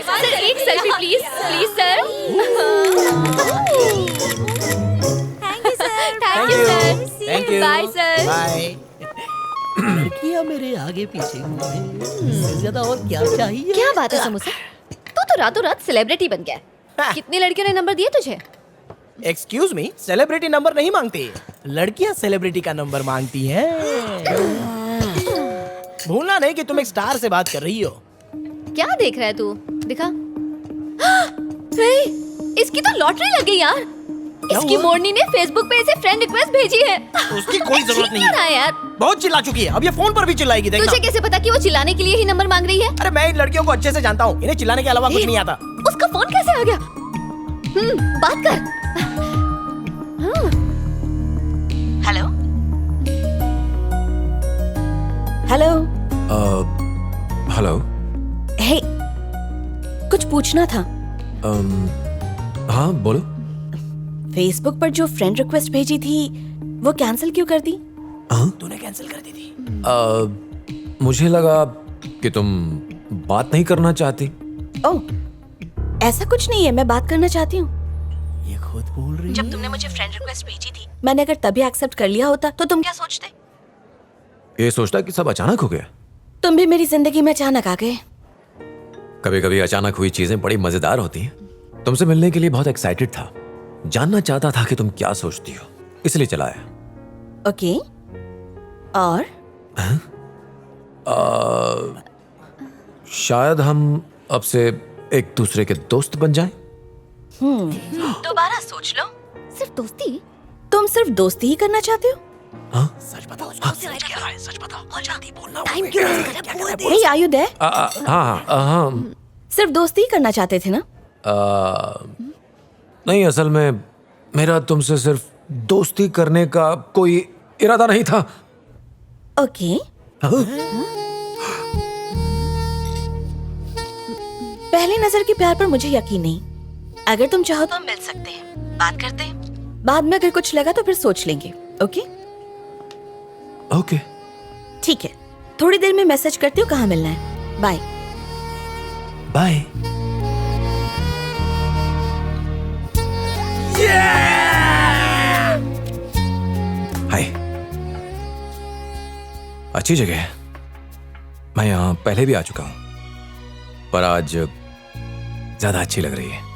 Sir एक selfie please please sir. Thank you sir. Thank you sir. Thank you. Bye sir. Bye. लड़कियां मेरे आगे पीछे घूमे, इससे ज्यादा और क्या चाहिए? क्या बात है समोसा, तू तो रातों रात सेलिब्रिटी बन गया। कितनी लड़कियों ने नंबर दिए तुझे? एक्सक्यूज मी, सेलिब्रिटी नंबर नहीं मांगती, लड़कियां सेलिब्रिटी का नंबर मांगती हैं। भूलना नहीं कि तुम एक स्टार से बात कर रही हो। क्या देख रहा है तू? दिखा। हे, इसकी तो लॉटरी लग गई यार। इसकी हुआ? मोरनी ने फेसबुक पे इसे फ्रेंड रिक्वेस्ट भेजी है। उसकी कोई जरूरत नहीं है यार। बहुत चिल्ला चुकी है, अब ये फोन पर भी चिल्लाएगी, देखना। तुझे कैसे पता कि वो चिल्लाने के लिए ही नंबर मांग रही है? अरे मैं इन लड़कियों को अच्छे से जानता हूँ, इन्हें चिल्लाने के अलावा कुछ नहीं आता। उसका फोन कैसे आ गया? बात कर। Hello hello hello. हे, कुछ पूछना था। हाँ बोलो। फेसबुक पर जो फ्रेंड रिक्वेस्ट भेजी थी वो कैंसिल क्यों कर दी? तूने कैंसिल कर दी थी। मुझे लगा कि तुम बात नहीं करना चाहती। ओह, ऐसा कुछ नहीं है, मैं बात करना चाहती हूँ। ये खुद बोल रही जब तुमने मुझे फ्रेंड रिक्वेस्ट भेजी थी, मैंने अगर तभी एक्सेप्ट कर लिया होता तो तुम क्या सोचते? ये सोचता कि सब अचानक हो गया। तुम भी मेरी जिंदगी में अचानक आ गए। कभी कभी अचानक हुई चीजें बड़ी मजेदार होती हैं। तुमसे मिलने के लिए बहुत एक्साइटेड था, जानना चाहता था कि तुम क्या सोचती हो, इसलिए चला आया। ओके, और शायद हम अब से एक दूसरे के दोस्त बन जाएं। दोबारा सोच लो। सिर्फ दोस्ती? तुम सिर्फ दोस्ती ही करना चाहते हो? सच बताओ, सच बताओ, जल्दी बोलना। टाइम क्यों वेस्ट कर रहा है? Hey, are you there? हाँ। सिर्फ दोस्ती ही करना चाहते थे ना? नहीं, असल में मेरा तुमसे सिर्फ दोस्ती करने का कोई इरादा नहीं था। ओके। पहली नजर के प्यार पर मुझे यकीन नहीं। अगर तुम चाहो तो हम मिल सकते हैं, बात करते हैं। बाद में अगर कुछ लगा तो फिर सोच लेंगे। ओके? ओके। ठीक है, थोड़ी देर में मैसेज करती हूँ कहाँ मिलना है। बाय। बाय। हाय। अच्छी जगह है, मैं यहाँ पहले भी आ चुका हूँ, पर आज ज्यादा अच्छी लग रही है।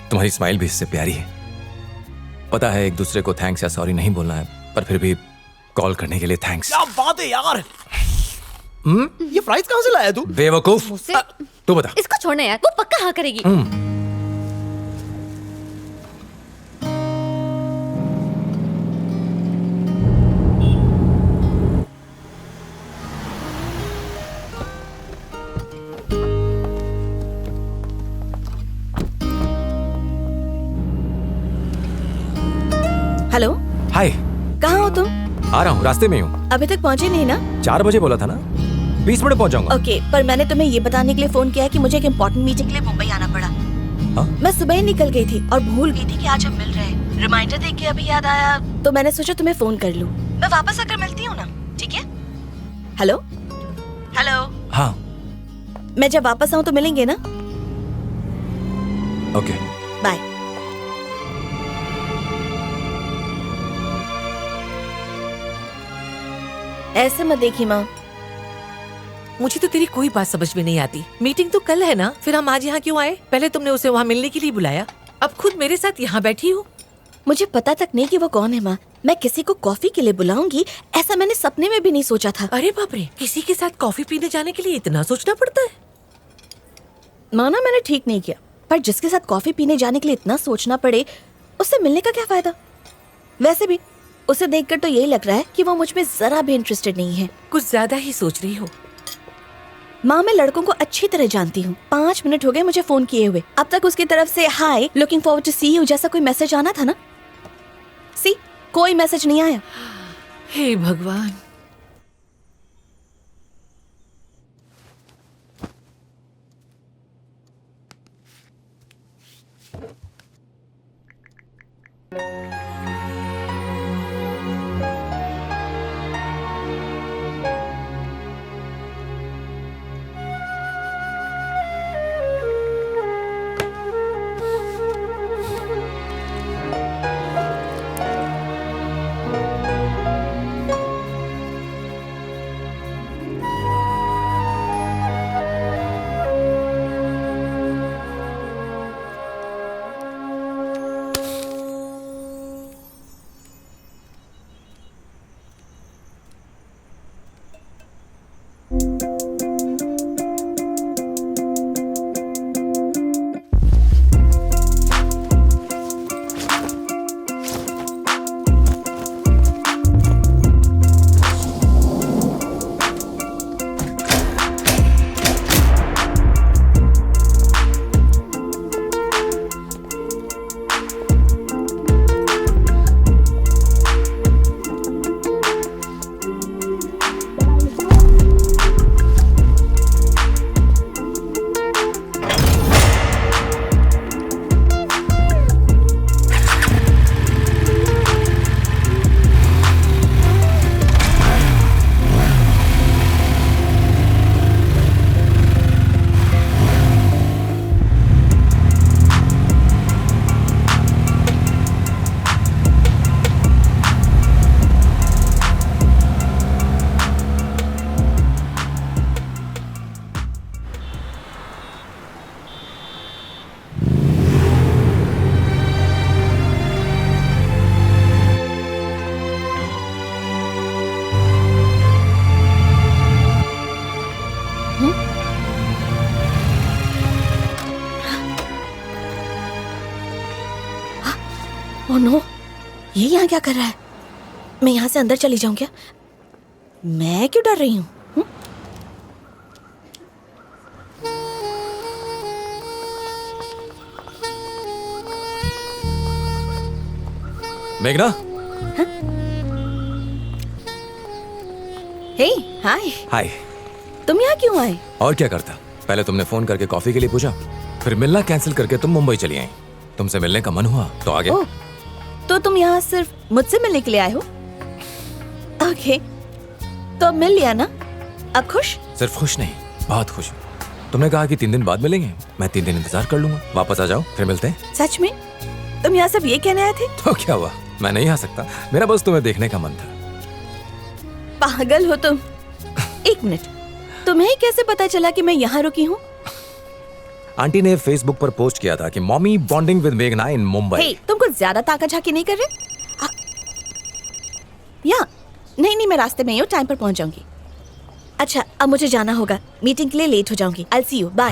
तुम्हारी स्माइल भी इससे प्यारी है। पता है एक दूसरे को थैंक्स या सॉरी नहीं बोलना है, पर फिर भी कॉल करने के लिए थैंक्स। क्या बात है यार। ये फ्राइज कहाँ से लाया तू? बेवकूफ। तू बता। इसको छोड़ना यार, वो पक्का हाँ करेगी। हेलो, हाय। कहाँ हो तुम? आ रहा हूँ, रास्ते में हूँ। अभी तक पहुँचे नहीं ना? 4 बजे बोला था ना, 20 मिनट पहुंच जाऊंगा। ओके, पर मैंने तुम्हें ये बताने के लिए फोन किया है कि मुझे एक इम्पोर्टेंट मीटिंग के लिए मुंबई आना पड़ा। मैं सुबह ही निकल गई थी और भूल गई थी कि आज हम मिल रहे हैं। रिमाइंडर देख के अभी याद आया, तो मैंने सोचा तुम्हें फोन कर लूं। मैं वापस आकर मिलती हूँ ना, ठीक है? Hello hello. हाँ। मैं जब वापस आऊँ तो मिलेंगे ना? ओके। बाय। ऐसे मत देखी माँ। मुझे तो तेरी कोई बात समझ में नहीं आती। मीटिंग तो कल है ना, फिर हम आज यहाँ क्यों आए? पहले तुमने उसे वहाँ मिलने के लिए बुलाया, अब खुद मेरे साथ यहाँ बैठी हो। मुझे पता तक नहीं कि वो कौन है माँ। मैं किसी को कॉफी के लिए बुलाऊंगी ऐसा मैंने सपने में भी नहीं सोचा था। अरे बाप रे, किसी के साथ कॉफी पीने जाने के लिए इतना सोचना पड़ता है? माना मैंने ठीक नहीं किया, पर जिसके साथ कॉफी पीने जाने के लिए इतना सोचना पड़े, उससे मिलने का क्या फायदा? वैसे भी उसे देखकर तो यही लग रहा है कि वो मुझ में जरा भी इंटरेस्टेड नहीं है। कुछ ज्यादा ही सोच रही हो। माँ, मैं लड़कों को अच्छी तरह जानती हूँ। 5 मिनट हो गए मुझे फोन किए हुए। अब तक उसकी तरफ से hi, looking forward to see you जैसा कोई मैसेज आना था ना? सी, कोई मैसेज नहीं आया। हे भगवान। ओह नो, ये यहाँ क्या कर रहा है? मैं यहाँ से अंदर चली जाऊँ क्या? मैं क्यों डर रही हूँ? मेघना, हे, हाय। हाय। तुम यहाँ क्यों आए? और क्या करता? पहले तुमने फोन करके कॉफी के लिए पूछा, फिर मिलना कैंसिल करके तुम मुंबई चली आई। तुमसे मिलने का मन हुआ तो आ गया। ओह, तो तुम यहाँ सिर्फ मुझसे मिलने के लिए आए हो? ओके, तो अब मिल लिया ना? अब खुश? सिर्फ खुश नहीं, बहुत खुश हूँ। तुमने कहा कि 3 दिन बाद मिलेंगे। मैं 3 दिन इंतजार कर लूंगा। वापस आ जाओ, फिर मिलते हैं। सच में? तुम यहाँ सब ये कहने आए थे? तो क्या हुआ? मैं नहीं आ सकता? मेरा बस तुम्हें देखने का मन था। पागल हो तुम। एक मिनट, तुम्हें कैसे पता चला कि मैं यहाँ रुकी हूँ? आंटी ने फेसबुक पर पोस्ट किया था कि मॉमी बॉन्डिंग विद मेघना इन मुंबई। हे, तुम कुछ ज्यादा ताका झाकी नहीं कर रहे? या नहीं, मैं रास्ते में ही हूँ, टाइम पर पहुंच जाऊंगी। अच्छा, अब मुझे जाना होगा, मीटिंग के लिए लेट हो जाऊंगी। I'll see you, bye.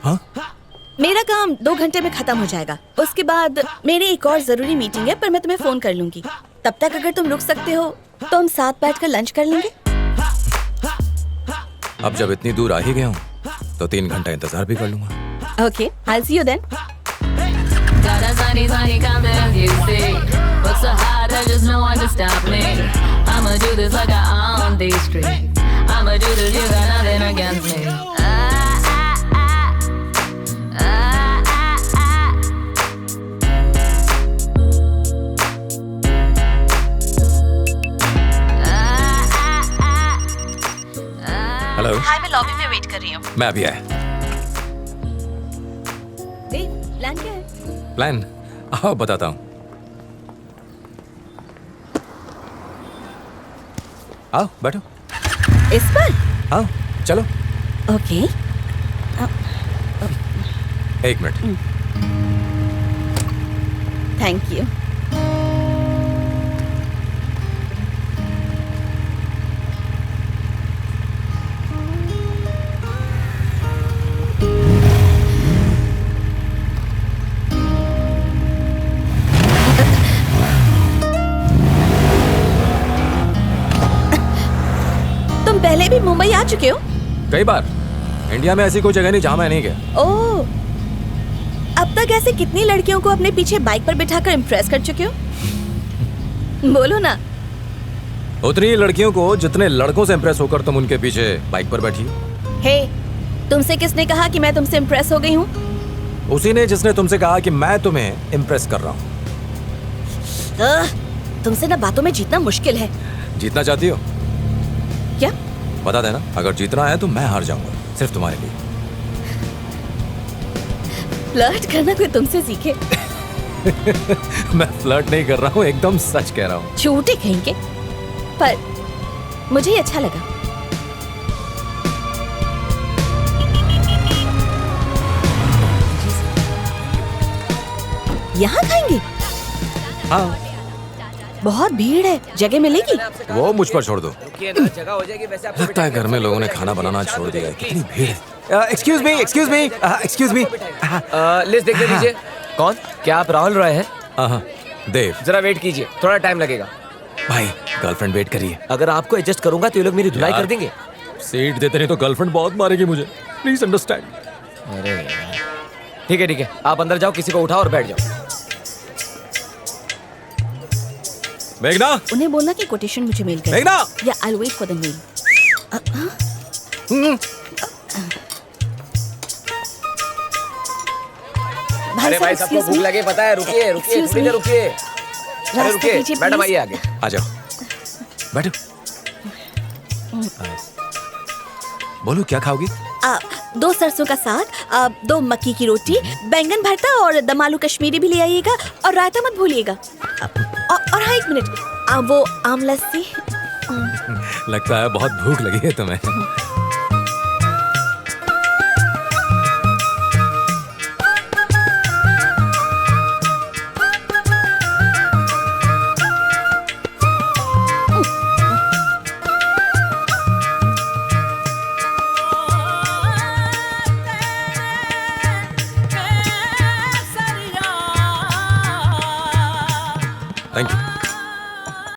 हाँ? मेरा काम 2 घंटे में खत्म हो जाएगा। उसके बाद मेरी एक और जरूरी मीटिंग है, पर मैं तुम्हें फोन कर लूंगी। तब तक अगर तुम रुक सकते हो तो हम साथ बैठकर लंच कर लेंगे। अब जब इतनी दूर आ ही गया हूँ तो 3 घंटा इंतजार भी कर लूंगा। Okay, I'll see you then. Got a sunny, sunny confidence, you see. Work so hard, there's just no one to stop me. I'ma do this like I own these streets. I'ma do this, you got nothing against me. Hello. Hi, मैं lobby में wait कर रही हूँ। मैं अभी आया। Plan क्या है? प्लान आओ बताता हूँ। आओ बैठो। इस पर? आओ चलो। ओके। 1 मिनट। Thank you. तुम पहले भी मुंबई आ चुके हो? कई बार। इंडिया में ऐसी कोई जगह नहीं जहां मैं नहीं गया। ओह, अब तक ऐसे कितनी लड़कियों को अपने पीछे बाइक पर बिठाकर इम्प्रेस कर चुके हो? बोलो ना। उतनी ही लड़कियों को जितने लड़कों से इम्प्रेस होकर तुम उनके पीछे बाइक पर बैठी हो। हे, तुमसे किसने कहा कि मैं तुमसे इम्प्रेस हो गई हूँ? उसी ने जिसने तुमसे कहा कि मैं तुम्हें इम्प्रेस कर रहा हूँ। तुमसे ना बातों में जीतना मुश्किल है। जीतना चाहती हो? क्या? बता देना, अगर जीतना है तो मैं हार जाऊंगा, सिर्फ तुम्हारे लिए। फ्लर्ट करना कोई तुमसे सीखे? मैं फ्लर्ट नहीं कर रहा हूँ, एकदम सच कह रहा हूँ। झूठे कहेंगे, पर मुझे ये अच्छा लगा। यहाँ खाएंगे? हाँ। बहुत भीड़ है, जगह मिलेगी? वो मुझ पर छोड़ दो। जगह हो जाएगी वैसे। लगता है घर में लोगों ने खाना बनाना छोड़ दिया है। कितनी भीड़ है। Excuse me, excuse me, excuse me. List देख लीजिए। कौन? क्या आप राहुल रॉय हैं? हाँ, देव। जरा वेट कीजिए, थोड़ा टाइम लगेगा। भाई गर्लफ्रेंड वेट करिए। अगर आपको एडजस्ट करूंगा तो ये लोग मेरी धुलाई यार। कर देंगे। सीट देते नहीं तो गर्लफ्रेंड बहुत मारेगी मुझे, प्लीज अंडरस्टैंड। अरे ठीक है, आप अंदर जाओ, किसी को उठाओ और बैठ जाओ। मेघना, उन्हें बोलना कि कोटेशन मुझे मेल कर। मेघना। या I'll wait for the mail. अरे भाई, सबको भूख लगे पता है। रुकिए Excuse थोड़ी me. देर रुकिए। अरे रास्ता रुकिए कीजिए, मैडम, please. आइए आगे। आ जाओ, बैठो। बोलो क्या खाओगी? 2 सरसों का साग, 2 मक्की की रोटी, बैंगन भरता और दम आलू कश्मीरी भी ले आइएगा, और रायता मत भूलिएगा। और हाँ, 1 मिनट, वो आम लस्सी। लगता है बहुत भूख लगी है तुम्हें। Thank you.